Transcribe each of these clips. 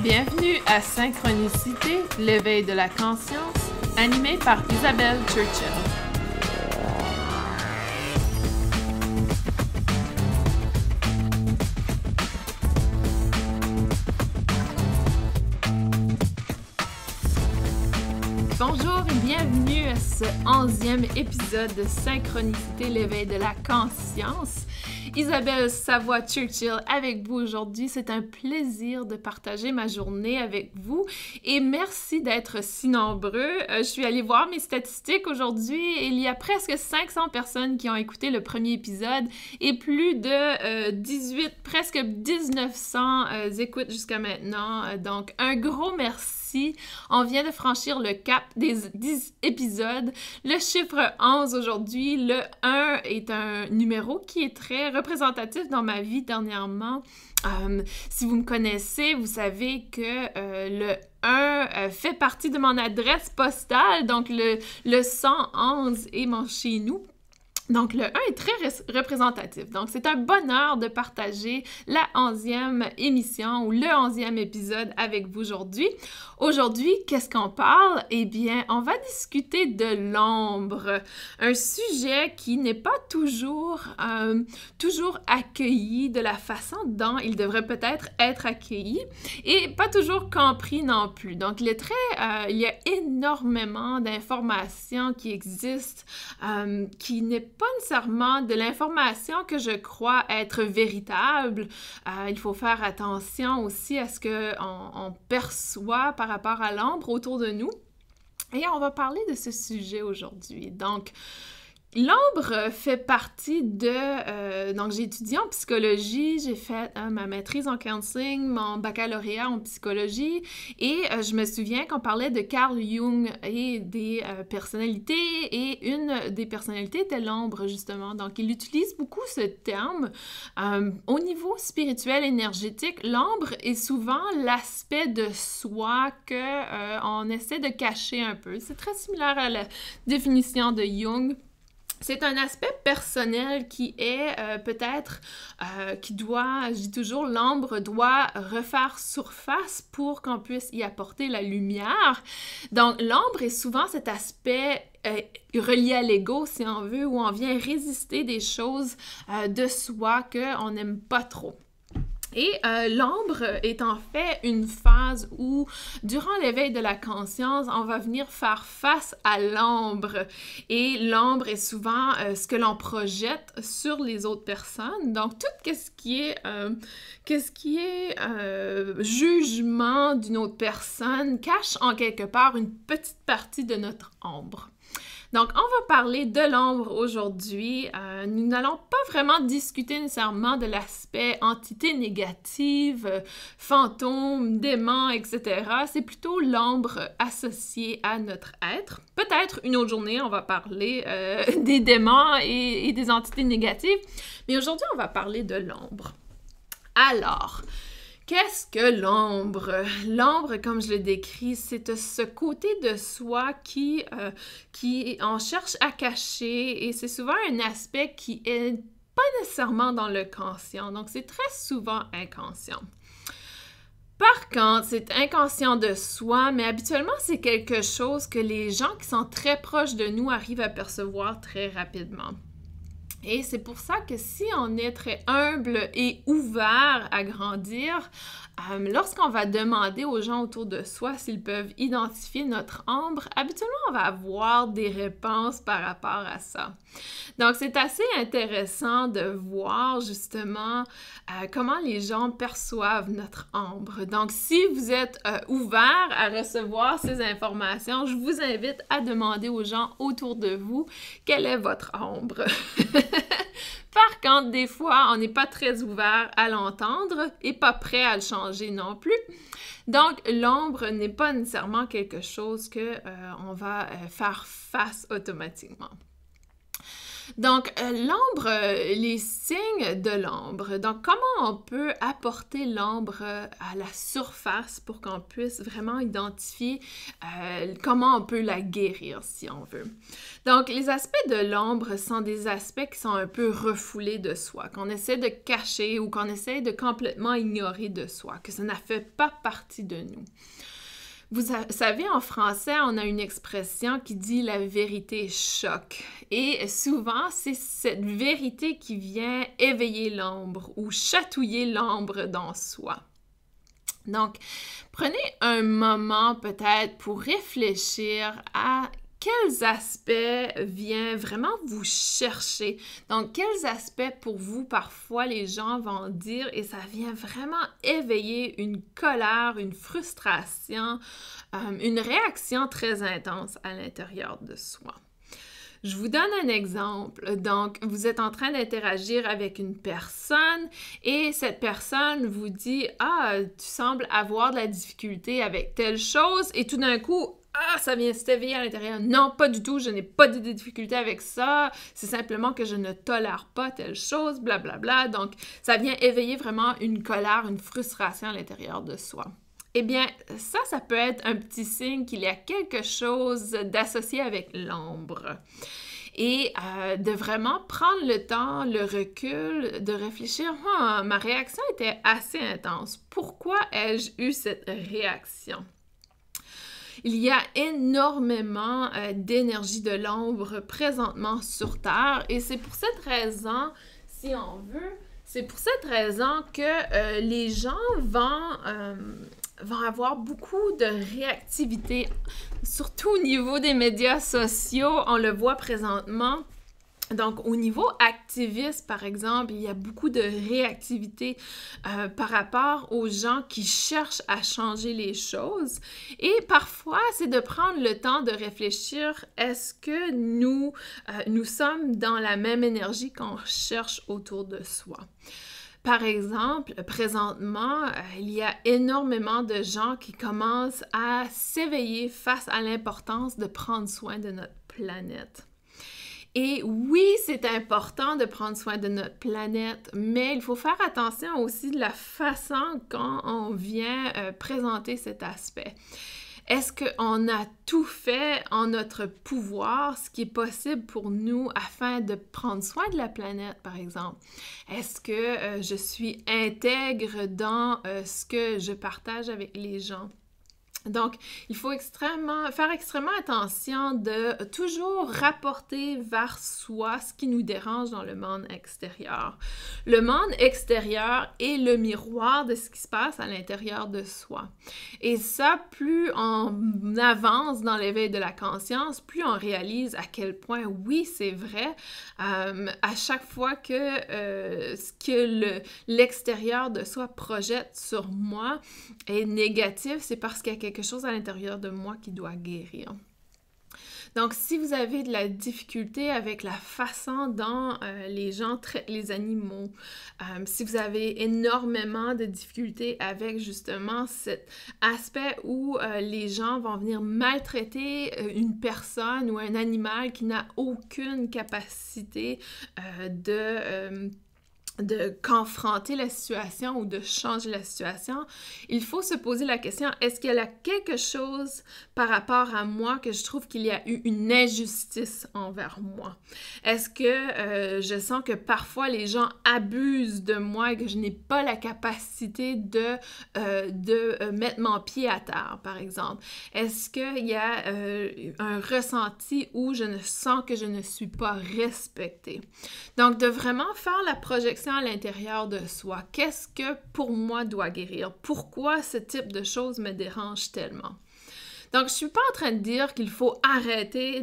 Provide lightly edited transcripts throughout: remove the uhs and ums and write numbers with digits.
Bienvenue à Synchronicité, l'éveil de la conscience, animé par Isabelle Churchill. Bonjour et bienvenue à ce 11e épisode de Synchronicité, l'éveil de la conscience. Isabelle Savoie-Churchill avec vous aujourd'hui. C'est un plaisir de partager ma journée avec vous et merci d'être si nombreux. Je suis allée voir mes statistiques aujourd'hui et il y a presque 500 personnes qui ont écouté le premier épisode et plus de presque 1900 écoutes jusqu'à maintenant. Donc, un gros merci. On vient de franchir le cap des 10 épisodes. Le chiffre 11 aujourd'hui, le 1 est un numéro qui est très représentatif dans ma vie dernièrement. Si vous me connaissez, vous savez que le 1 fait partie de mon adresse postale, donc le 111 est mon chez nous. Donc, le 1 est très représentatif. Donc, c'est un bonheur de partager la 11e émission ou le 11e épisode avec vous aujourd'hui. Aujourd'hui, qu'est-ce qu'on parle? Eh bien, on va discuter de l'ombre, un sujet qui n'est pas toujours accueilli de la façon dont il devrait peut-être être accueilli et pas toujours compris non plus. Donc, il y a énormément d'informations qui existent, qui n'est pas nécessairement de l'information que je crois être véritable. Il faut faire attention aussi à ce qu'on perçoit par rapport à l'ombre autour de nous. Et on va parler de ce sujet aujourd'hui. Donc, l'ombre fait partie de... donc, j'ai étudié en psychologie, j'ai fait ma maîtrise en counseling, mon baccalauréat en psychologie, et je me souviens qu'on parlait de Carl Jung et des personnalités, et une des personnalités était l'ombre, justement. Donc, il utilise beaucoup ce terme. Au niveau spirituel, énergétique, l'ombre est souvent l'aspect de soi qu'on essaie de cacher un peu. C'est très similaire à la définition de Jung. C'est un aspect personnel qui est qui doit, je dis toujours, l'ombre doit refaire surface pour qu'on puisse y apporter la lumière. Donc, l'ombre est souvent cet aspect relié à l'ego, si on veut, où on vient résister des choses de soi qu'on n'aime pas trop. Et l'ombre est en fait une phase où, durant l'éveil de la conscience, on va venir faire face à l'ombre. Et l'ombre est souvent ce que l'on projette sur les autres personnes. Donc, tout ce qui est jugement d'une autre personne cache en quelque part une petite partie de notre ombre. Donc, on va parler de l'ombre aujourd'hui. Nous n'allons pas vraiment discuter nécessairement de l'aspect entité négative, fantôme, démon, etc. C'est plutôt l'ombre associée à notre être. Peut-être une autre journée, on va parler des démons et des entités négatives. Mais aujourd'hui, on va parler de l'ombre. Alors... qu'est-ce que l'ombre? L'ombre, comme je le décris, c'est ce côté de soi qui on cherche à cacher et c'est souvent un aspect qui est pas nécessairement dans le conscient. Donc, c'est très souvent inconscient. Par contre, c'est inconscient de soi, mais habituellement, c'est quelque chose que les gens qui sont très proches de nous arrivent à percevoir très rapidement. Et c'est pour ça que si on est très humble et ouvert à grandir, lorsqu'on va demander aux gens autour de soi s'ils peuvent identifier notre ombre, habituellement, on va avoir des réponses par rapport à ça. Donc, c'est assez intéressant de voir justement comment les gens perçoivent notre ombre. Donc, si vous êtes ouvert à recevoir ces informations, je vous invite à demander aux gens autour de vous quelle est votre ombre. Par contre, des fois, on n'est pas très ouvert à l'entendre et pas prêt à le changer non plus. Donc, l'ombre n'est pas nécessairement quelque chose qu'on va faire face automatiquement. Donc, l'ambre, les signes de l'ambre. Donc, comment on peut apporter l'ambre à la surface pour qu'on puisse vraiment identifier comment on peut la guérir, si on veut. Donc, les aspects de l'ambre sont des aspects qui sont un peu refoulés de soi, qu'on essaie de cacher ou qu'on essaie de complètement ignorer de soi, que ça ne fait pas partie de nous. Vous savez, en français, on a une expression qui dit « la vérité choque ». Et souvent, c'est cette vérité qui vient éveiller l'ambre ou chatouiller l'ambre dans soi. Donc, prenez un moment peut-être pour réfléchir à quels aspects viennent vraiment vous chercher. Donc, quels aspects pour vous, parfois, les gens vont dire et ça vient vraiment éveiller une colère, une frustration, une réaction très intense à l'intérieur de soi. Je vous donne un exemple. Donc, vous êtes en train d'interagir avec une personne et cette personne vous dit « Ah, tu sembles avoir de la difficulté avec telle chose » et tout d'un coup, ah, ça vient s'éveiller à l'intérieur. Non, pas du tout, je n'ai pas de difficulté avec ça. C'est simplement que je ne tolère pas telle chose, blablabla. Donc, ça vient éveiller vraiment une colère, une frustration à l'intérieur de soi. Eh bien, ça peut être un petit signe qu'il y a quelque chose d'associé avec l'ambre. Et de vraiment prendre le temps, le recul, de réfléchir, ma réaction était assez intense. Pourquoi ai-je eu cette réaction? Il y a énormément d'énergie de l'ombre présentement sur Terre et c'est pour cette raison, si on veut, c'est pour cette raison que les gens vont avoir beaucoup de réactivité, surtout au niveau des médias sociaux, on le voit présentement. Donc, au niveau activiste, par exemple, il y a beaucoup de réactivité par rapport aux gens qui cherchent à changer les choses. Et parfois, c'est de prendre le temps de réfléchir, est-ce que nous sommes dans la même énergie qu'on cherche autour de soi? Par exemple, présentement, il y a énormément de gens qui commencent à s'éveiller face à l'importance de prendre soin de notre planète. Et oui, c'est important de prendre soin de notre planète, mais il faut faire attention aussi de la façon dont on vient présenter cet aspect. Est-ce qu'on a tout fait en notre pouvoir, ce qui est possible pour nous afin de prendre soin de la planète, par exemple? Est-ce que je suis intègre dans ce que je partage avec les gens? Donc, il faut faire extrêmement attention de toujours rapporter vers soi ce qui nous dérange dans le monde extérieur. Le monde extérieur est le miroir de ce qui se passe à l'intérieur de soi. Et ça, plus on avance dans l'éveil de la conscience, plus on réalise à quel point, oui, c'est vrai, à chaque fois que ce que l'extérieur de soi projette sur moi est négatif, c'est parce qu'il y a quelque chose à l'intérieur de moi qui doit guérir. Donc, si vous avez de la difficulté avec la façon dont les gens traitent les animaux, si vous avez énormément de difficultés avec justement cet aspect où les gens vont venir maltraiter une personne ou un animal qui n'a aucune capacité de confronter la situation ou de changer la situation, il faut se poser la question, est-ce qu'il y a quelque chose par rapport à moi que je trouve qu'il y a eu une injustice envers moi? Est-ce que je sens que parfois les gens abusent de moi et que je n'ai pas la capacité de mettre mon pied à terre, par exemple? Est-ce qu'il y a un ressenti où je ne sens que je ne suis pas respectée? Donc, de vraiment faire la projection à l'intérieur de soi. Qu'est-ce que pour moi doit guérir? Pourquoi ce type de choses me dérange tellement? Donc, je ne suis pas en train de dire qu'il faut arrêter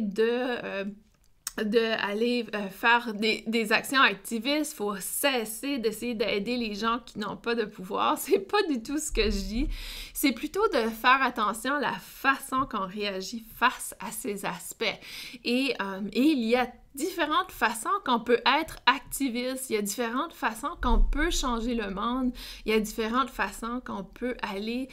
d'aller faire des actions activistes, il faut cesser d'essayer d'aider les gens qui n'ont pas de pouvoir. C'est pas du tout ce que je dis. C'est plutôt de faire attention à la façon qu'on réagit face à ces aspects. Et il y a différentes façons qu'on peut être activiste, il y a différentes façons qu'on peut changer le monde, il y a différentes façons qu'on peut aller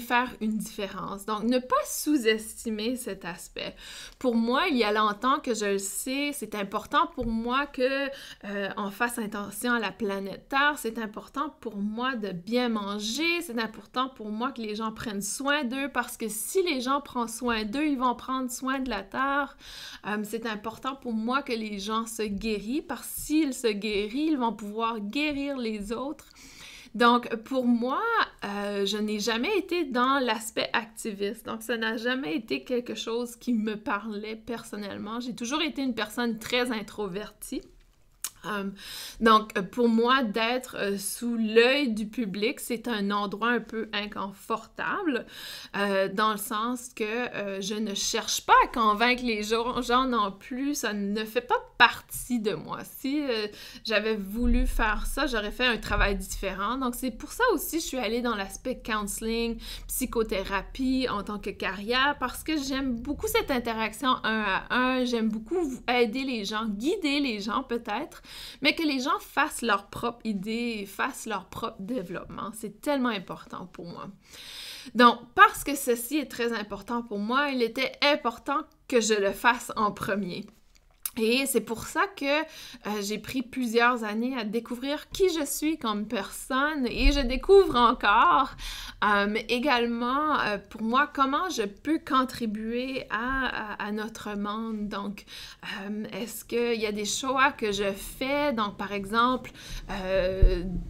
faire une différence. Donc, ne pas sous-estimer cet aspect. Pour moi, il y a longtemps que je le sais, c'est important pour moi que on fasse attention à la planète Terre, c'est important pour moi de bien manger, c'est important pour moi que les gens prennent soin d'eux, parce que si les gens prennent soin d'eux, ils vont prendre soin de la Terre. C'est important pour moi que les gens se guérissent, parce que s'ils se guérissent, ils vont pouvoir guérir les autres. Donc, pour moi, je n'ai jamais été dans l'aspect activiste. Donc, ça n'a jamais été quelque chose qui me parlait personnellement. J'ai toujours été une personne très introvertie. Donc, pour moi, d'être sous l'œil du public, c'est un endroit un peu inconfortable, dans le sens que je ne cherche pas à convaincre les gens non plus, ça ne fait pas partie de moi. Si j'avais voulu faire ça, j'aurais fait un travail différent. Donc, c'est pour ça aussi que je suis allée dans l'aspect counseling, psychothérapie en tant que carrière, parce que j'aime beaucoup cette interaction un à un, j'aime beaucoup aider les gens, guider les gens peut-être, mais que les gens fassent leur propre idée, fassent leur propre développement. C'est tellement important pour moi. Donc, parce que ceci est très important pour moi, il était important que je le fasse en premier. Et c'est pour ça que j'ai pris plusieurs années à découvrir qui je suis comme personne, et je découvre encore également pour moi comment je peux contribuer à notre monde. Donc, est-ce qu'il y a des choix que je fais? Donc, par exemple,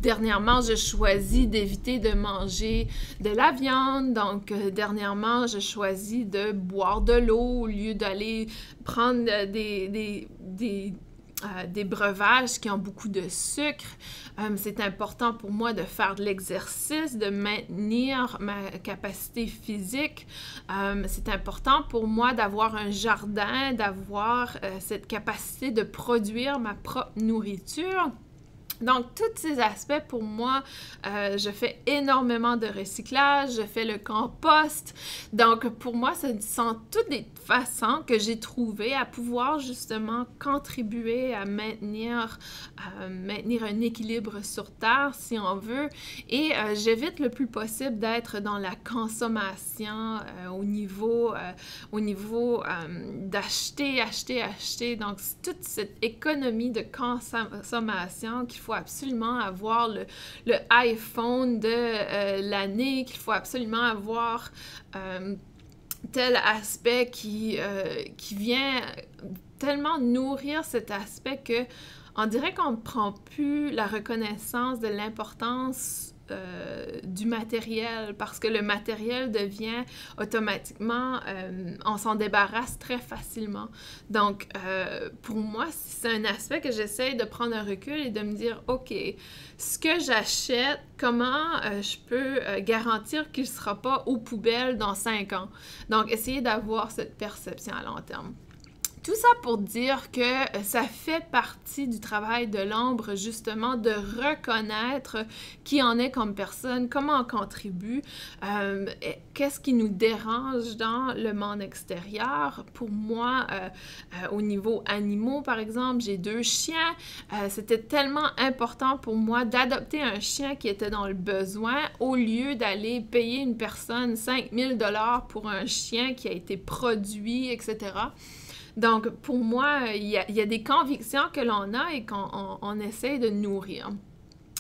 dernièrement, je choisis d'éviter de manger de la viande. Donc, dernièrement, je choisis de boire de l'eau au lieu d'aller prendre des breuvages qui ont beaucoup de sucre. C'est important pour moi de faire de l'exercice, de maintenir ma capacité physique. C'est important pour moi d'avoir un jardin, d'avoir cette capacité de produire ma propre nourriture. Donc, tous ces aspects, pour moi, je fais énormément de recyclage, je fais le compost. Donc, pour moi, ce sont toutes des façons que j'ai trouvées à pouvoir justement contribuer à maintenir un équilibre sur Terre, si on veut. Et j'évite le plus possible d'être dans la consommation au niveau d'acheter. Donc, toute cette économie de consommation qu'il faut absolument avoir le iPhone de l'année, qu'il faut absolument avoir tel aspect qui vient tellement nourrir cet aspect que on dirait qu'on ne prend plus la reconnaissance de l'importance du matériel, parce que le matériel devient automatiquement, on s'en débarrasse très facilement. Donc, pour moi, c'est un aspect que j'essaie de prendre un recul et de me dire, OK, ce que j'achète, comment je peux garantir qu'il ne sera pas aux poubelles dans 5 ans? Donc, essayer d'avoir cette perception à long terme. Tout ça pour dire que ça fait partie du travail de l'ombre, justement, de reconnaître qui on est comme personne, comment on contribue, qu'est-ce qui nous dérange dans le monde extérieur. Pour moi, au niveau animaux, par exemple, j'ai 2 chiens. C'était tellement important pour moi d'adopter un chien qui était dans le besoin au lieu d'aller payer une personne 5 000 $ pour un chien qui a été produit, etc. Donc, pour moi, il y a des convictions que l'on a et qu'on essaie de nourrir.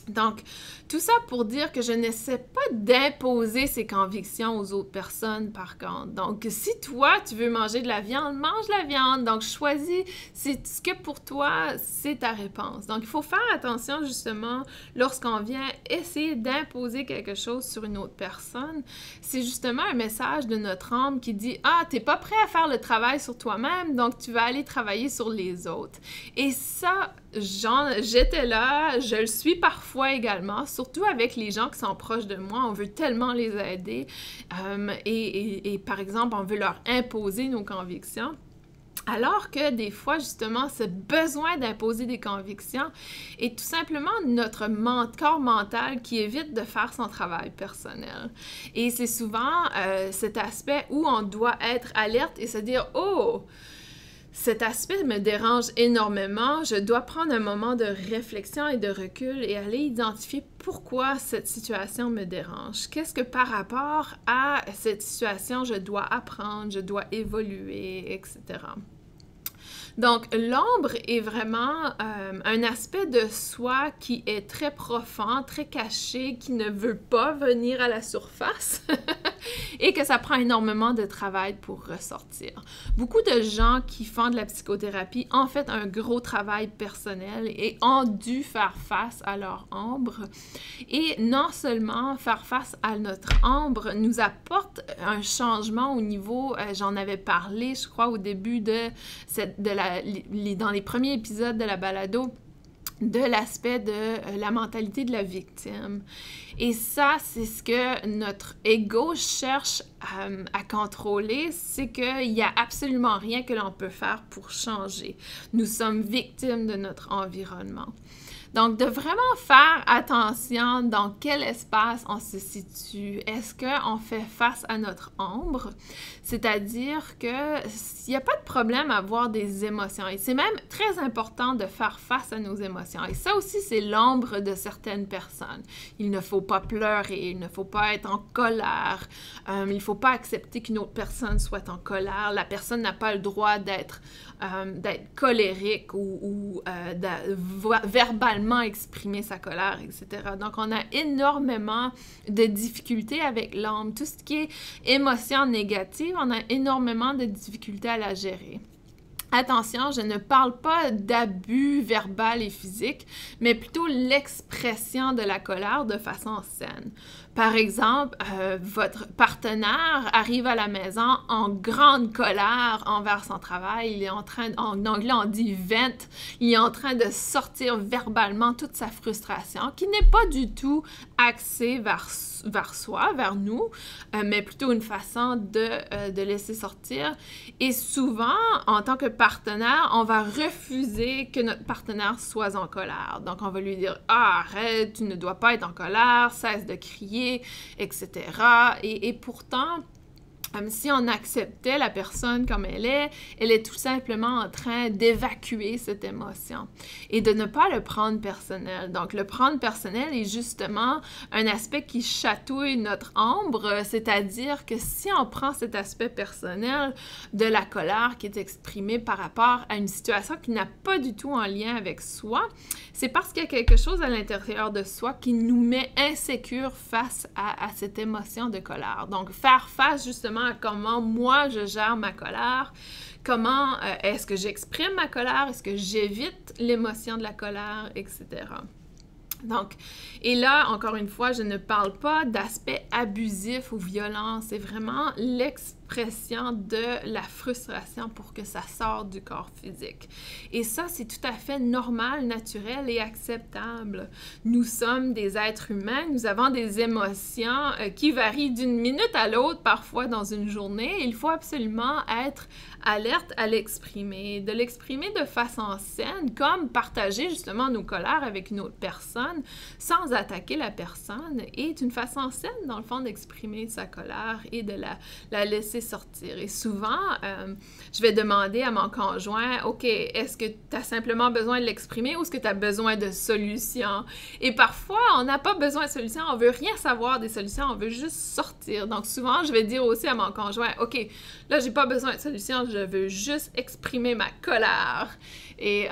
Donc, tout ça pour dire que je n'essaie pas d'imposer ces convictions aux autres personnes, par contre. Donc, si toi, tu veux manger de la viande, mange la viande. Donc, choisis ce que pour toi, c'est ta réponse. Donc, il faut faire attention, justement, lorsqu'on vient essayer d'imposer quelque chose sur une autre personne. C'est justement un message de notre âme qui dit « Ah, t'es pas prêt à faire le travail sur toi-même, donc tu vas aller travailler sur les autres. » Et ça, j'étais là, je le suis parfois également, surtout avec les gens qui sont proches de moi, on veut tellement les aider et par exemple, on veut leur imposer nos convictions. Alors que des fois, justement, ce besoin d'imposer des convictions est tout simplement notre corps mental qui évite de faire son travail personnel. Et c'est souvent cet aspect où on doit être alerte et se dire « Oh! » Cet aspect me dérange énormément. Je dois prendre un moment de réflexion et de recul et aller identifier pourquoi cette situation me dérange. Qu'est-ce que par rapport à cette situation, je dois apprendre, je dois évoluer, etc. Donc, l'ombre est vraiment un aspect de soi qui est très profond, très caché, qui ne veut pas venir à la surface et que ça prend énormément de travail pour ressortir. Beaucoup de gens qui font de la psychothérapie ont fait un gros travail personnel et ont dû faire face à leur ombre. Et non seulement faire face à notre ombre nous apporte un changement au niveau, j'en avais parlé, je crois, au début dans les premiers épisodes de la balado, de l'aspect de la mentalité de la victime. Et ça, c'est ce que notre ego cherche à contrôler, c'est qu'il n'y a absolument rien que l'on peut faire pour changer. Nous sommes victimes de notre environnement. Donc, de vraiment faire attention dans quel espace on se situe. Est-ce qu'on fait face à notre ombre? C'est-à-dire qu'il n'y a pas de problème à avoir des émotions. Et c'est même très important de faire face à nos émotions. Et ça aussi, c'est l'ombre de certaines personnes. Il ne faut pas pleurer, il ne faut pas être en colère, il ne faut pas accepter qu'une autre personne soit en colère. La personne n'a pas le droit d'être colérique ou verbalement exprimer sa colère, etc. Donc, on a énormément de difficultés avec l'ombre. Tout ce qui est émotion négative, on a énormément de difficultés à la gérer. Attention, je ne parle pas d'abus verbal et physique, mais plutôt l'expression de la colère de façon saine. Par exemple, votre partenaire arrive à la maison en grande colère envers son travail. Il est en train, en anglais on dit vent, il est en train de sortir verbalement toute sa frustration, qui n'est pas du tout axée vers soi, vers nous, mais plutôt une façon de laisser sortir. Et souvent, en tant que partenaire, on va refuser que notre partenaire soit en colère. Donc, on va lui dire « Ah, arrête, tu ne dois pas être en colère, cesse de crier, etc. » Et pourtant, si on acceptait la personne comme elle est tout simplement en train d'évacuer cette émotion et de ne pas le prendre personnel. Donc, le prendre personnel est justement un aspect qui chatouille notre ombre, c'est-à-dire que si on prend cet aspect personnel de la colère qui est exprimée par rapport à une situation qui n'a pas du tout en lien avec soi, c'est parce qu'il y a quelque chose à l'intérieur de soi qui nous met insécure face à cette émotion de colère. Donc, faire face justement à comment moi je gère ma colère, comment est-ce que j'exprime ma colère, est-ce que j'évite l'émotion de la colère, etc. Donc, et là, encore une fois, je ne parle pas d'aspect abusif ou violent, c'est vraiment l'expression de la frustration pour que ça sorte du corps physique. Et ça, c'est tout à fait normal, naturel et acceptable. Nous sommes des êtres humains, nous avons des émotions qui varient d'une minute à l'autre, parfois dans une journée. Il faut absolument être alerte à l'exprimer, de l'exprimer de façon saine, comme partager justement nos colères avec une autre personne sans attaquer la personne est une façon saine, dans le fond, d'exprimer sa colère et de la laisser sortir. Et souvent, je vais demander à mon conjoint, « OK, est-ce que tu as simplement besoin de l'exprimer ou est-ce que tu as besoin de solutions? » Et parfois, on n'a pas besoin de solutions, on veut rien savoir des solutions, on veut juste sortir. Donc souvent, je vais dire aussi à mon conjoint, « OK, là, j'ai pas besoin de solutions, je veux juste exprimer ma colère. » Et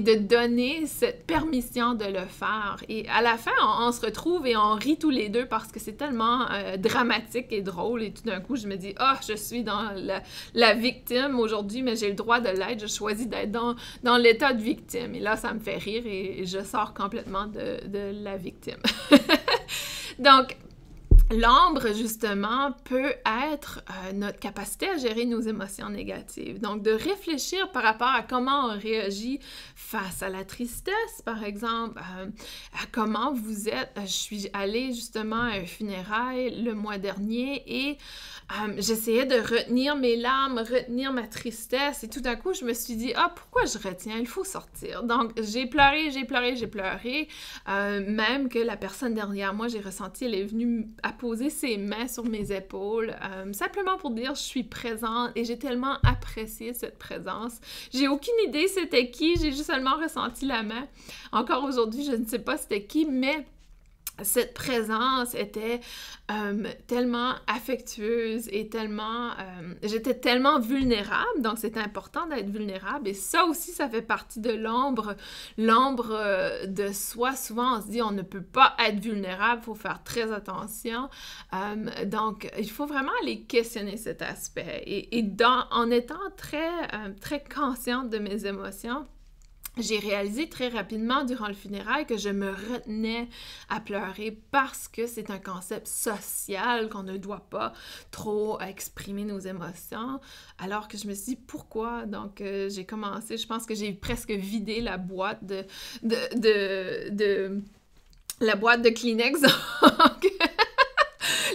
de donner cette permission de le faire. Et à la fin, on se retrouve et on rit tous les deux parce que c'est tellement dramatique et drôle. Et tout d'un coup, je me dis, « Ah, je suis dans la victime aujourd'hui, mais j'ai le droit de l'être. Je choisis d'être dans l'état de victime. » Et là, ça me fait rire et je sors complètement de la victime. Donc, l'ombre, justement, peut être notre capacité à gérer nos émotions négatives. Donc, de réfléchir par rapport à comment on réagit face à la tristesse, par exemple, à comment vous êtes. Je suis allée justement à un funérail le mois dernier et j'essayais de retenir mes larmes, retenir ma tristesse et tout d'un coup, je me suis dit, ah, pourquoi je retiens? Il faut sortir. Donc, j'ai pleuré, j'ai pleuré, j'ai pleuré. Même que la personne derrière moi, j'ai ressenti, elle est venue à poser ses mains sur mes épaules, simplement pour dire je suis présente et j'ai tellement apprécié cette présence. J'ai aucune idée c'était qui, j'ai juste seulement ressenti la main. Encore aujourd'hui, je ne sais pas c'était qui, mais cette présence était tellement affectueuse et tellement... j'étais tellement vulnérable, donc c'est important d'être vulnérable. Et ça aussi, ça fait partie de l'ombre. L'ombre de soi, souvent on se dit on ne peut pas être vulnérable, il faut faire très attention. Donc, il faut vraiment aller questionner cet aspect. Et en étant très consciente de mes émotions, j'ai réalisé très rapidement durant le funérail que je me retenais à pleurer parce que c'est un concept social qu'on ne doit pas trop exprimer nos émotions. Alors que je me suis dit, pourquoi? Donc, j'ai commencé, je pense que j'ai presque vidé la boîte la boîte de Kleenex.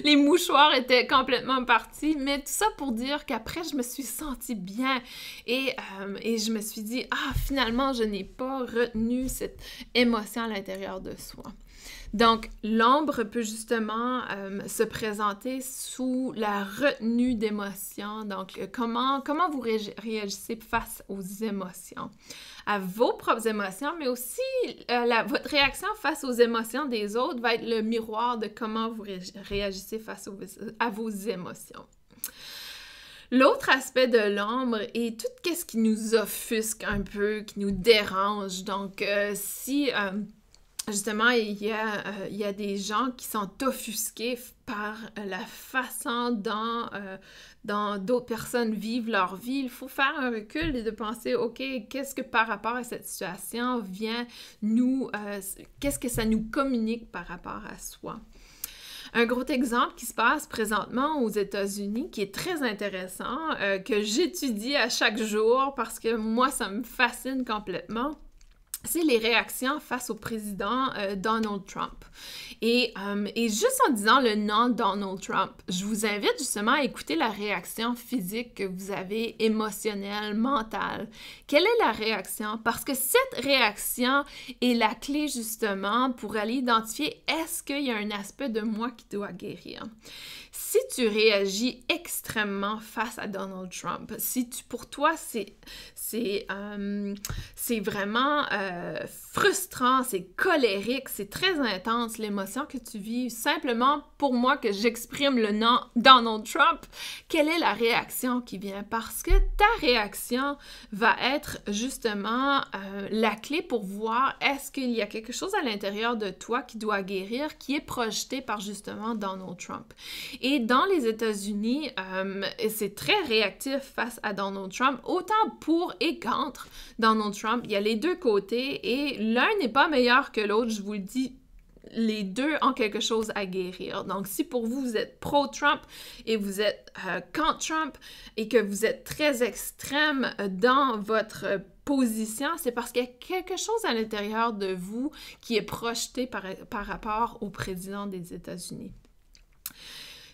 Les mouchoirs étaient complètement partis, mais tout ça pour dire qu'après, je me suis sentie bien et je me suis dit, finalement, je n'ai pas retenu cette émotion à l'intérieur de soi. Donc, l'ombre peut justement se présenter sous la retenue d'émotions. Donc, comment vous réagissez face aux émotions, à vos propres émotions, mais aussi votre réaction face aux émotions des autres va être le miroir de comment vous réagissez face à vos émotions. L'autre aspect de l'ombre est tout ce qui nous offusque un peu, qui nous dérange. Donc, justement, il y a des gens qui sont offusqués par la façon dont d'autres personnes vivent leur vie. Il faut faire un recul et de penser, OK, qu'est-ce que par rapport à cette situation vient qu'est-ce que ça nous communique par rapport à soi? Un gros exemple qui se passe présentement aux États-Unis, qui est très intéressant, que j'étudie à chaque jour parce que moi, ça me fascine complètement, c'est les réactions face au président Donald Trump. Et juste en disant le nom Donald Trump, je vous invite justement à écouter la réaction physique que vous avez, émotionnelle, mentale. Quelle est la réaction? Parce que cette réaction est la clé justement pour aller identifier est-ce qu'il y a un aspect de moi qui doit guérir. Si tu réagis extrêmement face à Donald Trump, pour toi, c'est vraiment frustrant, c'est colérique, c'est très intense l'émotion que tu vis. Simplement, pour moi, que j'exprime le nom Donald Trump, quelle est la réaction qui vient? Parce que ta réaction va être justement la clé pour voir est-ce qu'il y a quelque chose à l'intérieur de toi qui doit guérir, qui est projeté par justement Donald Trump. Et dans les États-Unis, c'est très réactif face à Donald Trump, autant pour et contre Donald Trump. Il y a les deux côtés et l'un n'est pas meilleur que l'autre, je vous le dis. Les deux ont quelque chose à guérir. Donc, si pour vous, vous êtes pro-Trump et vous êtes contre Trump et que vous êtes très extrême dans votre position, c'est parce qu'il y a quelque chose à l'intérieur de vous qui est projeté par rapport au président des États-Unis.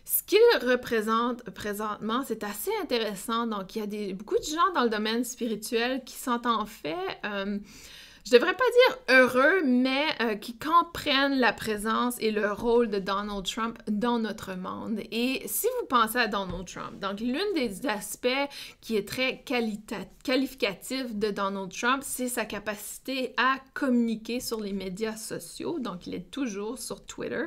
Ce qu'il représente présentement, c'est assez intéressant. Donc, il y a beaucoup de gens dans le domaine spirituel qui sont en fait, je devrais pas dire heureux, mais qui comprennent la présence et le rôle de Donald Trump dans notre monde. Et si vous pensez à Donald Trump, donc l'un des aspects qui est très qualificatif de Donald Trump, c'est sa capacité à communiquer sur les médias sociaux. Donc, il est toujours sur Twitter,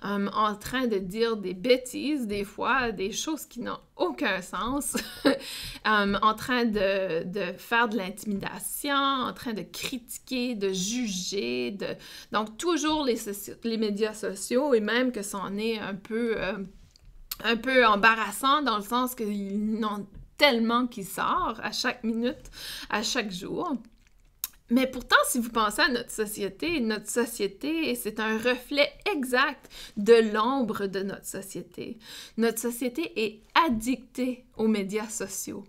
en train de dire des bêtises, des fois, des choses qui n'ont aucun sens, en train de faire de l'intimidation, en train de critiquer, de juger, donc toujours les médias sociaux, et même que c'en est un peu embarrassant dans le sens qu'ils n'ont tellement qui sort à chaque minute, à chaque jour. Mais pourtant, si vous pensez à notre société, c'est un reflet exact de l'ombre de notre société. Notre société est addictée aux médias sociaux.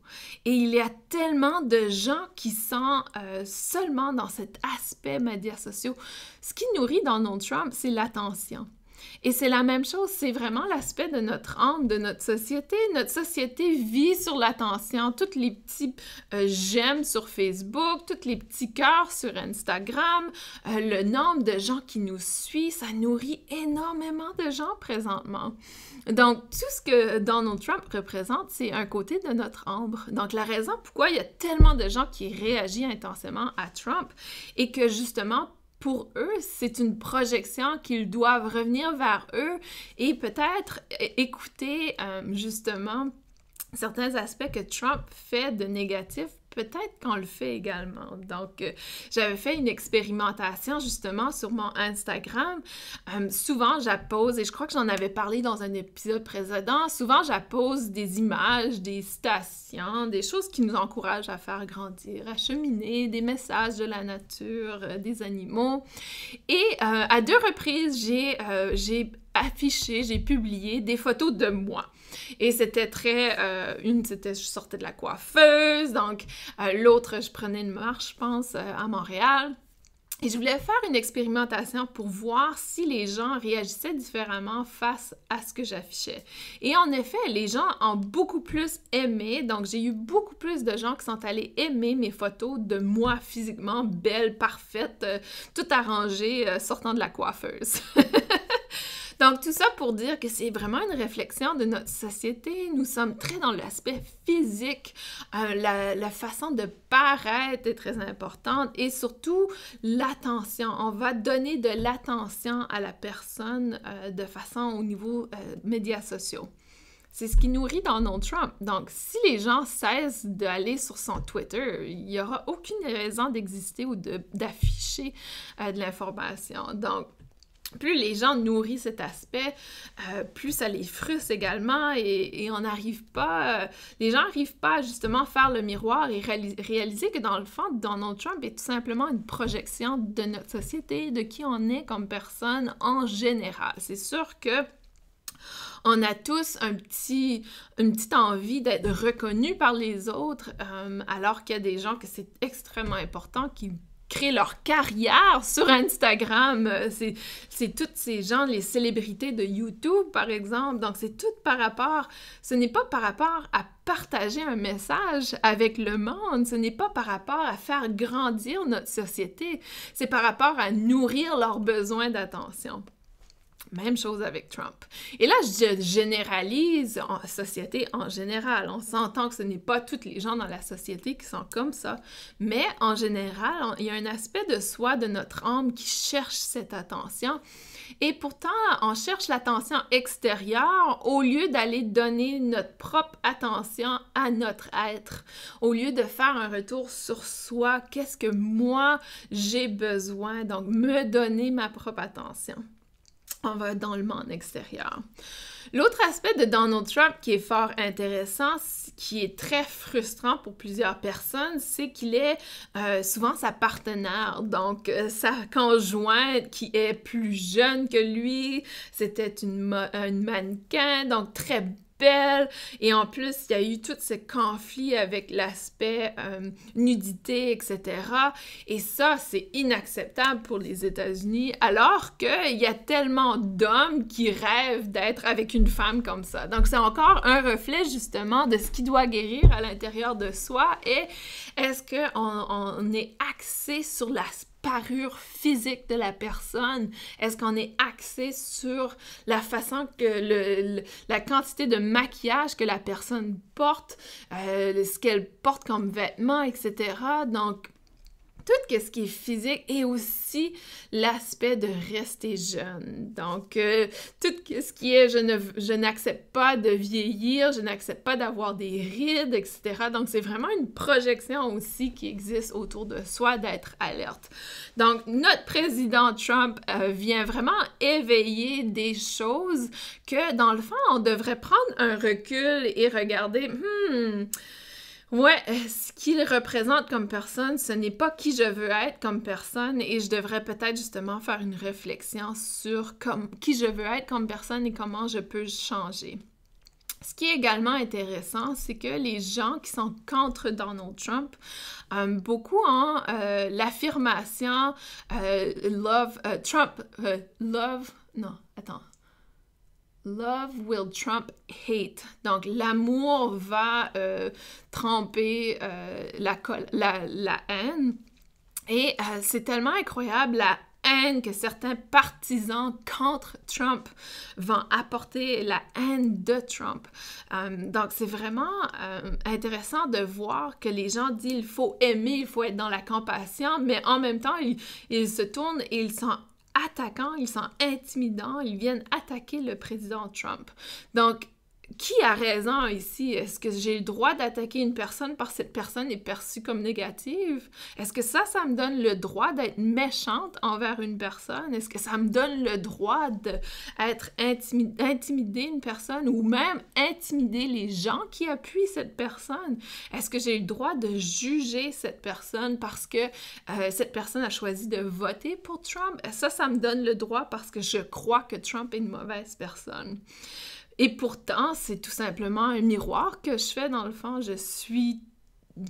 Et il y a tellement de gens qui sont seulement dans cet aspect médias sociaux. Ce qui nourrit Donald Trump, c'est l'attention. Et c'est la même chose, c'est vraiment l'aspect de notre âme, de notre société. Notre société vit sur l'attention. Tous les petits j'aime sur Facebook, tous les petits cœurs sur Instagram, le nombre de gens qui nous suivent, ça nourrit énormément de gens présentement. Donc, tout ce que Donald Trump représente, c'est un côté de notre ombre. Donc, la raison pourquoi il y a tellement de gens qui réagissent intensément à Trump et que justement, pour eux, c'est une projection qu'ils doivent revenir vers eux et peut-être écouter justement certains aspects que Trump fait de négatif, peut-être qu'on le fait également. Donc, j'avais fait une expérimentation justement sur mon Instagram. Souvent, j'appose, et je crois que j'en avais parlé dans un épisode précédent, souvent j'appose des images, des citations, des choses qui nous encouragent à faire grandir, à cheminer, des messages de la nature, des animaux. Et à 2 reprises, j'ai affiché, j'ai publié des photos de moi. Et c'était une, c'était, je sortais de la coiffeuse, donc l'autre, je prenais une marche, je pense, à Montréal. Et je voulais faire une expérimentation pour voir si les gens réagissaient différemment face à ce que j'affichais. Et en effet, les gens ont beaucoup plus aimé, donc j'ai eu beaucoup plus de gens qui sont allés aimer mes photos de moi physiquement belle, parfaite, tout arrangée, sortant de la coiffeuse. Donc, tout ça pour dire que c'est vraiment une réflexion de notre société. Nous sommes très dans l'aspect physique. La façon de paraître est très importante et surtout l'attention. On va donner de l'attention à la personne de façon au niveau médias sociaux. C'est ce qui nourrit Donald Trump. Donc, si les gens cessent d'aller sur son Twitter, il n'y aura aucune raison d'exister ou d'afficher de l'information. Donc, plus les gens nourrissent cet aspect, plus ça les frustre également et on n'arrive pas... les gens n'arrivent pas à justement faire le miroir et réaliser que dans le fond, Donald Trump est tout simplement une projection de notre société, de qui on est comme personne en général. C'est sûr que on a tous une petite envie d'être reconnus par les autres, alors qu'il y a des gens que c'est extrêmement important qui créent leur carrière sur Instagram. C'est tous ces gens, les célébrités de YouTube, par exemple. Donc, c'est tout par rapport... Ce n'est pas par rapport à partager un message avec le monde. Ce n'est pas par rapport à faire grandir notre société. C'est par rapport à nourrir leurs besoins d'attention. Même chose avec Trump. Et là, je généralise en société en général. On s'entend que ce n'est pas tous les gens dans la société qui sont comme ça, mais en général, il y a un aspect de soi, de notre âme qui cherche cette attention. Et pourtant, on cherche l'attention extérieure au lieu d'aller donner notre propre attention à notre être. Au lieu de faire un retour sur soi, qu'est-ce que moi j'ai besoin? Donc, me donner ma propre attention. On va dans le monde extérieur. L'autre aspect de Donald Trump qui est fort intéressant, qui est très frustrant pour plusieurs personnes, c'est qu'il est souvent sa partenaire. Donc, sa conjointe qui est plus jeune que lui, c'était une mannequin, donc très belle. Et en plus, il y a eu tous ces conflits avec l'aspect nudité, etc. Et ça, c'est inacceptable pour les États-Unis, alors qu'il y a tellement d'hommes qui rêvent d'être avec une femme comme ça. Donc, c'est encore un reflet, justement, de ce qui doit guérir à l'intérieur de soi. Et est-ce qu'on est axé sur l'aspect parure physique de la personne? Est-ce qu'on est axé sur la façon que la quantité de maquillage que la personne porte, ce qu'elle porte comme vêtements, etc. Donc, tout ce qui est physique et aussi l'aspect de rester jeune. Donc, tout ce qui est je n'accepte pas de vieillir, je n'accepte pas d'avoir des rides, etc. Donc, c'est vraiment une projection aussi qui existe autour de soi d'être alerte. Donc, notre président Trump vient vraiment éveiller des choses que, dans le fond, on devrait prendre un recul et regarder, ouais, ce qu'il représente comme personne, ce n'est pas qui je veux être comme personne et je devrais peut-être justement faire une réflexion sur qui je veux être comme personne et comment je peux changer. Ce qui est également intéressant, c'est que les gens qui sont contre Donald Trump, beaucoup ont l'affirmation Trump, love, non, attends. Love will trump hate. Donc, l'amour va tromper la haine. Et c'est tellement incroyable la haine que certains partisans contre Trump vont apporter, la haine de Trump. Donc, c'est vraiment intéressant de voir que les gens disent il faut aimer, il faut être dans la compassion, mais en même temps, ils se tournent et ils sont attaquants, ils sont intimidants, ils viennent attaquer le président Trump. Donc, qui a raison ici? Est-ce que j'ai le droit d'attaquer une personne parce que cette personne est perçue comme négative? Est-ce que ça me donne le droit d'être méchante envers une personne? Est-ce que ça me donne le droit d'être intimider une personne ou même intimider les gens qui appuient cette personne? Est-ce que j'ai le droit de juger cette personne parce que cette personne a choisi de voter pour Trump? Ça me donne le droit parce que je crois que Trump est une mauvaise personne. Et pourtant, c'est tout simplement un miroir que je fais dans le fond.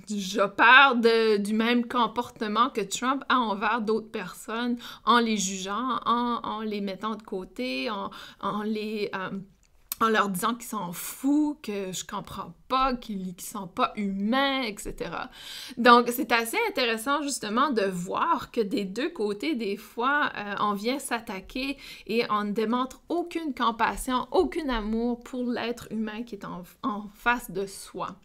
J'opère du même comportement que Trump a envers d'autres personnes en les jugeant, en les mettant de côté, en leur disant qu'ils sont fous, que je comprends pas, qu'ils sont pas humains, etc. Donc, c'est assez intéressant justement de voir que des deux côtés, des fois, on vient s'attaquer et on ne démontre aucune compassion, aucun amour pour l'être humain qui est en face de soi.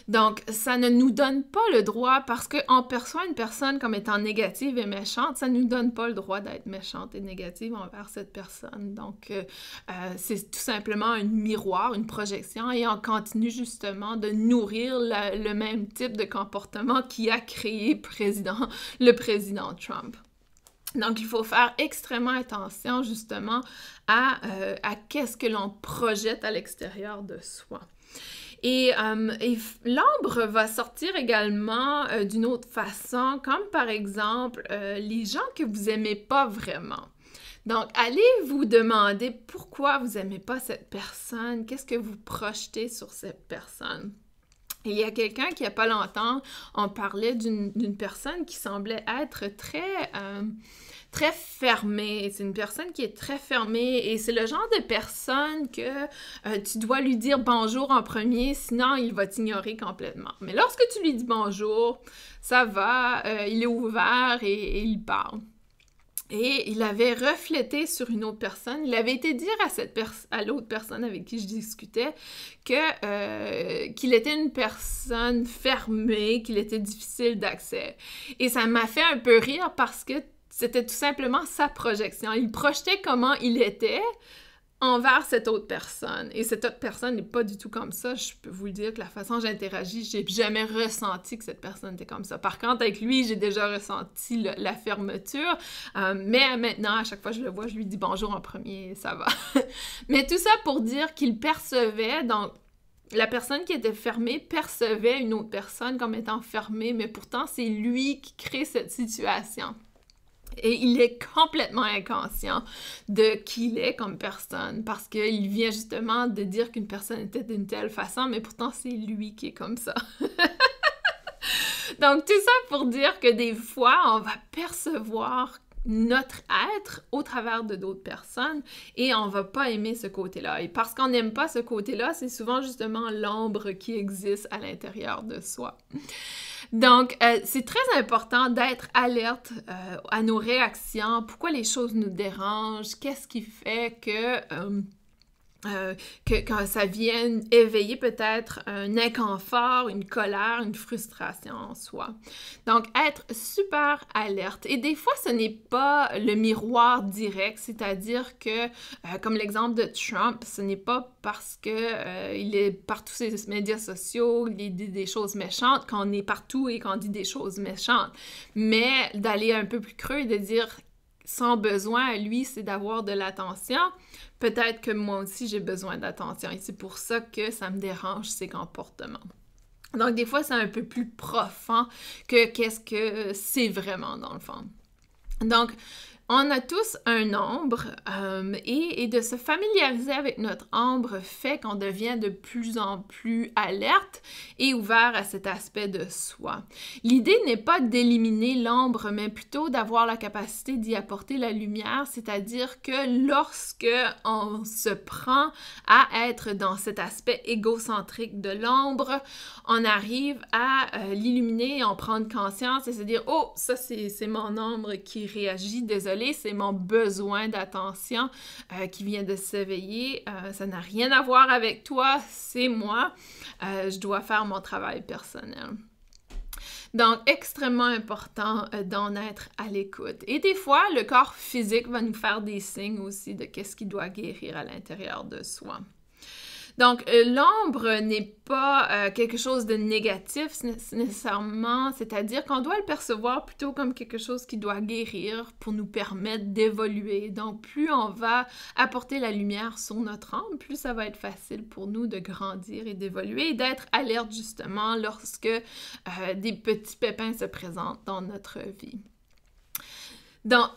Donc, ça ne nous donne pas le droit, parce qu'on perçoit une personne comme étant négative et méchante, ça ne nous donne pas le droit d'être méchante et négative envers cette personne. Donc, c'est tout simplement un miroir, une projection, et on continue justement de nourrir le même type de comportement qui a créé le président Trump. Donc, il faut faire extrêmement attention justement à qu'est-ce que l'on projette à l'extérieur de soi. Et l'ombre va sortir également d'une autre façon, comme par exemple les gens que vous n'aimez pas vraiment. Donc, allez vous demander pourquoi vous n'aimez pas cette personne, qu'est-ce que vous projetez sur cette personne. Et il y a quelqu'un qui, il n'y a pas longtemps, on parlait d'une personne qui semblait être très fermée. C'est une personne qui est très fermée et c'est le genre de personne que tu dois lui dire bonjour en premier, sinon il va t'ignorer complètement. Mais lorsque tu lui dis bonjour, ça va, il est ouvert et il parle. Et il avait reflété sur une autre personne. Il avait été dire à l'autre personne avec qui je discutais qu'il était une personne fermée, qu'il était difficile d'accès. Et ça m'a fait un peu rire parce que c'était tout simplement sa projection. Il projetait comment il était envers cette autre personne. Et cette autre personne n'est pas du tout comme ça. Je peux vous le dire que la façon dont j'interagis, j'ai jamais ressenti que cette personne était comme ça. Par contre, avec lui, j'ai déjà ressenti la fermeture. Mais maintenant, à chaque fois que je le vois, je lui dis bonjour en premier, ça va. Mais tout ça pour dire qu'il percevait, donc, la personne qui était fermée percevait une autre personne comme étant fermée, mais pourtant, c'est lui qui crée cette situation. Et il est complètement inconscient de qui il est comme personne, parce qu'il vient justement de dire qu'une personne était d'une telle façon, mais pourtant c'est lui qui est comme ça. Donc tout ça pour dire que des fois, on va percevoir notre être au travers de d'autres personnes et on va pas aimer ce côté-là. Et parce qu'on n'aime pas ce côté-là, c'est souvent justement l'ombre qui existe à l'intérieur de soi. Donc, c'est très important d'être alerte à nos réactions, pourquoi les choses nous dérangent, qu'est-ce qui fait que quand ça vienne éveiller peut-être un inconfort, une colère, une frustration en soi. Donc, être super alerte. Et des fois, ce n'est pas le miroir direct, c'est-à-dire que, comme l'exemple de Trump, ce n'est pas parce que il est partout sur les médias sociaux, il dit des choses méchantes, qu'on est partout et qu'on dit des choses méchantes. Mais d'aller un peu plus creux et de dire son besoin à lui, c'est d'avoir de l'attention. Peut-être que moi aussi, j'ai besoin d'attention et c'est pour ça que ça me dérange, ces comportements. Donc, des fois, c'est un peu plus profond que qu'est-ce que c'est vraiment, dans le fond. Donc, On a tous un ombre et de se familiariser avec notre ombre fait qu'on devient de plus en plus alerte et ouvert à cet aspect de soi. L'idée n'est pas d'éliminer l'ombre, mais plutôt d'avoir la capacité d'y apporter la lumière, c'est-à-dire que lorsque on se prend à être dans cet aspect égocentrique de l'ombre, on arrive à l'illuminer et en prendre conscience et se dire « Oh, ça c'est mon ombre qui réagit, désolé. C'est mon besoin d'attention qui vient de s'éveiller. Ça n'a rien à voir avec toi, c'est moi. Je dois faire mon travail personnel. » Donc, extrêmement important d'en être à l'écoute. Et des fois, le corps physique va nous faire des signes aussi de qu'est-ce qui doit guérir à l'intérieur de soi. Donc, l'ombre n'est pas quelque chose de négatif nécessairement, c'est-à-dire qu'on doit le percevoir plutôt comme quelque chose qui doit guérir pour nous permettre d'évoluer. Donc, plus on va apporter la lumière sur notre ombre, plus ça va être facile pour nous de grandir et d'évoluer et d'être alerte justement lorsque des petits pépins se présentent dans notre vie. Donc,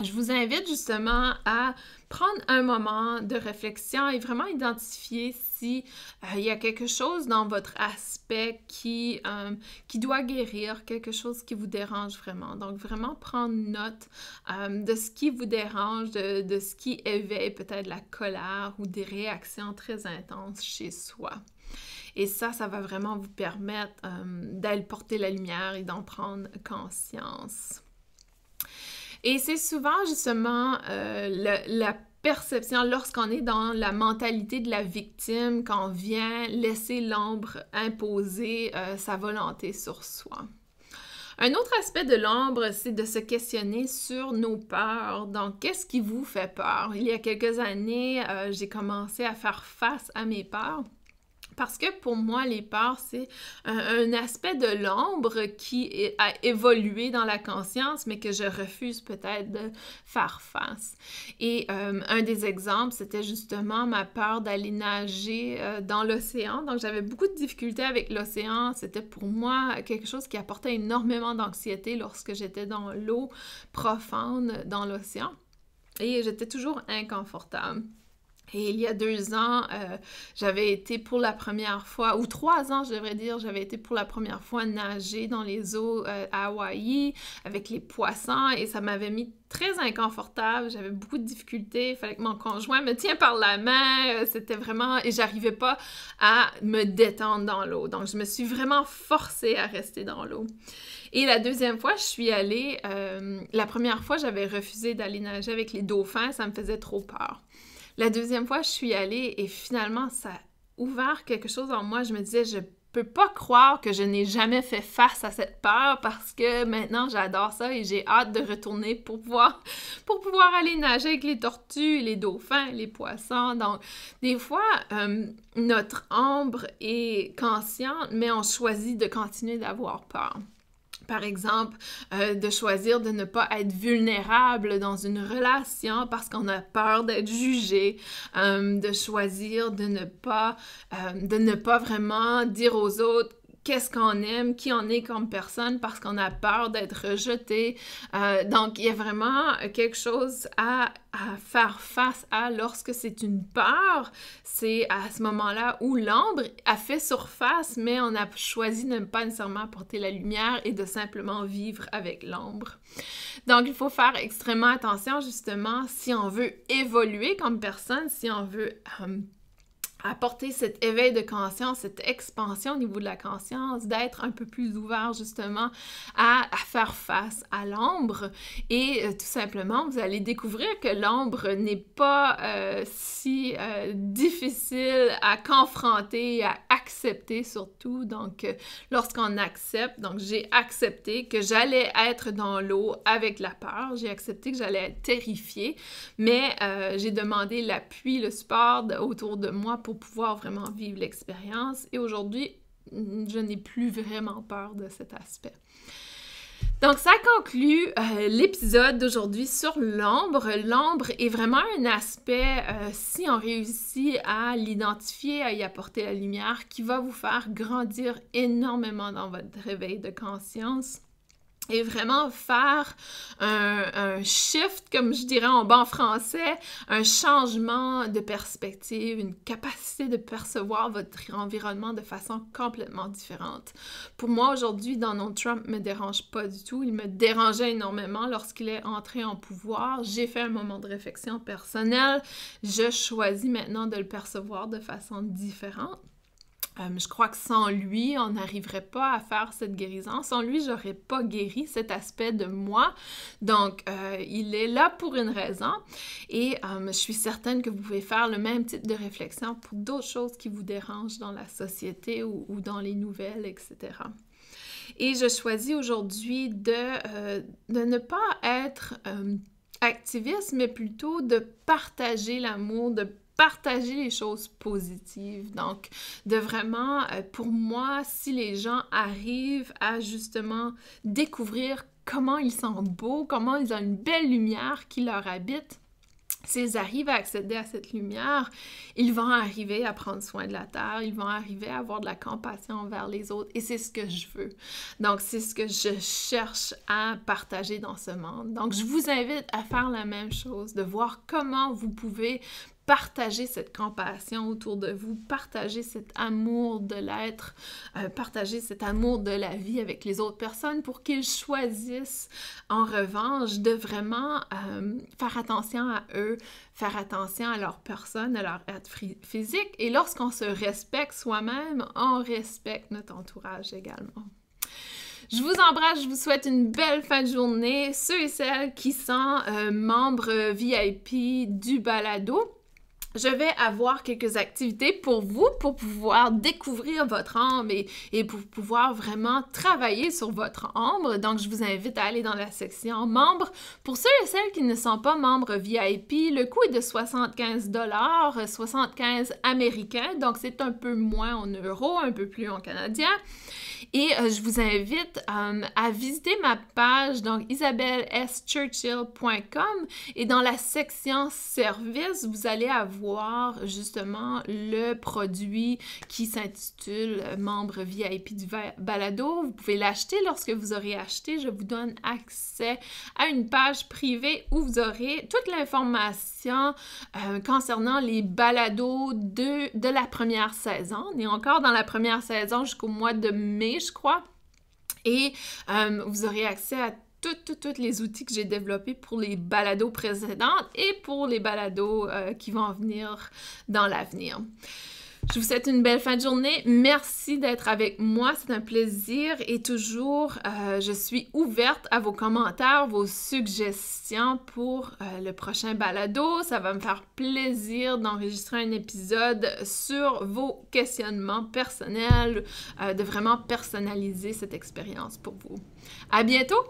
je vous invite justement à prendre un moment de réflexion et vraiment identifier si il y a quelque chose dans votre aspect qui doit guérir, quelque chose qui vous dérange vraiment. Donc, vraiment prendre note de ce qui vous dérange, de ce qui éveille peut-être la colère ou des réactions très intenses chez soi. Et ça va vraiment vous permettre d'aller porter la lumière et d'en prendre conscience. Et c'est souvent justement la perception, lorsqu'on est dans la mentalité de la victime, qu'on vient laisser l'ombre imposer sa volonté sur soi. Un autre aspect de l'ombre, c'est de se questionner sur nos peurs. Donc, qu'est-ce qui vous fait peur? Il y a quelques années, j'ai commencé à faire face à mes peurs. Parce que pour moi, les peurs, c'est un aspect de l'ombre qui a évolué dans la conscience, mais que je refuse peut-être de faire face. Et un des exemples, c'était justement ma peur d'aller nager dans l'océan. Donc, j'avais beaucoup de difficultés avec l'océan. C'était pour moi quelque chose qui apportait énormément d'anxiété lorsque j'étais dans l'eau profonde dans l'océan. Et j'étais toujours inconfortable. Et il y a 2 ans, j'avais été pour la première fois, ou 3 ans, je devrais dire, j'avais été pour la première fois nager dans les eaux à Hawaï avec les poissons et ça m'avait mis très inconfortable. J'avais beaucoup de difficultés. Il fallait que mon conjoint me tienne par la main. C'était vraiment... Et j'arrivais pas à me détendre dans l'eau. Donc, je me suis vraiment forcée à rester dans l'eau. Et la deuxième fois, je suis allée... la première fois, j'avais refusé d'aller nager avec les dauphins. Ça me faisait trop peur. La deuxième fois, je suis allée et finalement, ça a ouvert quelque chose en moi. Je me disais, je peux pas croire que je n'ai jamais fait face à cette peur parce que maintenant, j'adore ça et j'ai hâte de retourner pour pouvoir aller nager avec les tortues, les dauphins, les poissons. Donc, des fois, notre ombre est consciente, mais on choisit de continuer d'avoir peur. Par exemple, de choisir de ne pas être vulnérable dans une relation parce qu'on a peur d'être jugé, de choisir de ne pas vraiment dire aux autres qu'est-ce qu'on aime, qui on est comme personne parce qu'on a peur d'être rejeté. Donc, il y a vraiment quelque chose à faire face à lorsque c'est une peur. C'est à ce moment-là où l'ombre a fait surface, mais on a choisi de ne pas nécessairement apporter la lumière et de simplement vivre avec l'ombre. Donc, il faut faire extrêmement attention, justement, si on veut évoluer comme personne, si on veut... apporter cet éveil de conscience, cette expansion au niveau de la conscience, d'être un peu plus ouvert justement à faire face à l'ombre. Et tout simplement, vous allez découvrir que l'ombre n'est pas si difficile à confronter, à accepter surtout. Donc, lorsqu'on accepte, donc j'ai accepté que j'allais être dans l'eau avec la peur, j'ai accepté que j'allais être terrifiée, mais j'ai demandé l'appui, le support autour de moi pour pouvoir vraiment vivre l'expérience. Et aujourd'hui, je n'ai plus vraiment peur de cet aspect. Donc, ça conclut l'épisode d'aujourd'hui sur l'ombre. L'ombre est vraiment un aspect, si on réussit à l'identifier, à y apporter la lumière, qui va vous faire grandir énormément dans votre réveil de conscience. et vraiment faire un shift, comme je dirais en bon français, un changement de perspective, une capacité de percevoir votre environnement de façon complètement différente. Pour moi, aujourd'hui, Donald Trump me dérange pas du tout. Il me dérangeait énormément lorsqu'il est entré en pouvoir. J'ai fait un moment de réflexion personnelle. Je choisis maintenant de le percevoir de façon différente. Je crois que sans lui, on n'arriverait pas à faire cette guérison. Sans lui, j'aurais pas guéri cet aspect de moi. Donc, il est là pour une raison. Et je suis certaine que vous pouvez faire le même type de réflexion pour d'autres choses qui vous dérangent dans la société ou dans les nouvelles, etc. Et je choisis aujourd'hui de ne pas être activiste, mais plutôt de partager l'amour, de partager les choses positives. Donc, de vraiment, pour moi, si les gens arrivent à justement découvrir comment ils sont beaux, comment ils ont une belle lumière qui leur habite, s'ils arrivent à accéder à cette lumière, ils vont arriver à prendre soin de la terre, ils vont arriver à avoir de la compassion envers les autres, et c'est ce que je veux. Donc, c'est ce que je cherche à partager dans ce monde. Donc, je vous invite à faire la même chose, de voir comment vous pouvez partager cette compassion autour de vous, partager cet amour de l'être, partager cet amour de la vie avec les autres personnes pour qu'ils choisissent, en revanche, de vraiment faire attention à eux, faire attention à leur personne, à leur être physique. Et lorsqu'on se respecte soi-même, on respecte notre entourage également. Je vous embrasse, je vous souhaite une belle fin de journée. Ceux et celles qui sont membres VIP du balado, je vais avoir quelques activités pour vous, pour pouvoir découvrir votre âme et pour pouvoir vraiment travailler sur votre ombre. Donc, je vous invite à aller dans la section membres. Pour ceux et celles qui ne sont pas membres VIP, le coût est de 75 $, 75 américains. Donc, c'est un peu moins en euros, un peu plus en canadien. Et je vous invite à visiter ma page, donc isabelleschurchill.com, et dans la section services, vous allez avoir justement le produit qui s'intitule membre VIP du balado. Vous pouvez l'acheter. Lorsque vous aurez acheté, je vous donne accès à une page privée où vous aurez toute l'information concernant les balados de la première saison. On est encore dans la première saison jusqu'au mois de mai, je crois. Et vous aurez accès à tous les outils que j'ai développés pour les balados précédentes et pour les balados qui vont venir dans l'avenir. Je vous souhaite une belle fin de journée. Merci d'être avec moi. C'est un plaisir et toujours, je suis ouverte à vos commentaires, vos suggestions pour le prochain balado. Ça va me faire plaisir d'enregistrer un épisode sur vos questionnements personnels, de vraiment personnaliser cette expérience pour vous. À bientôt!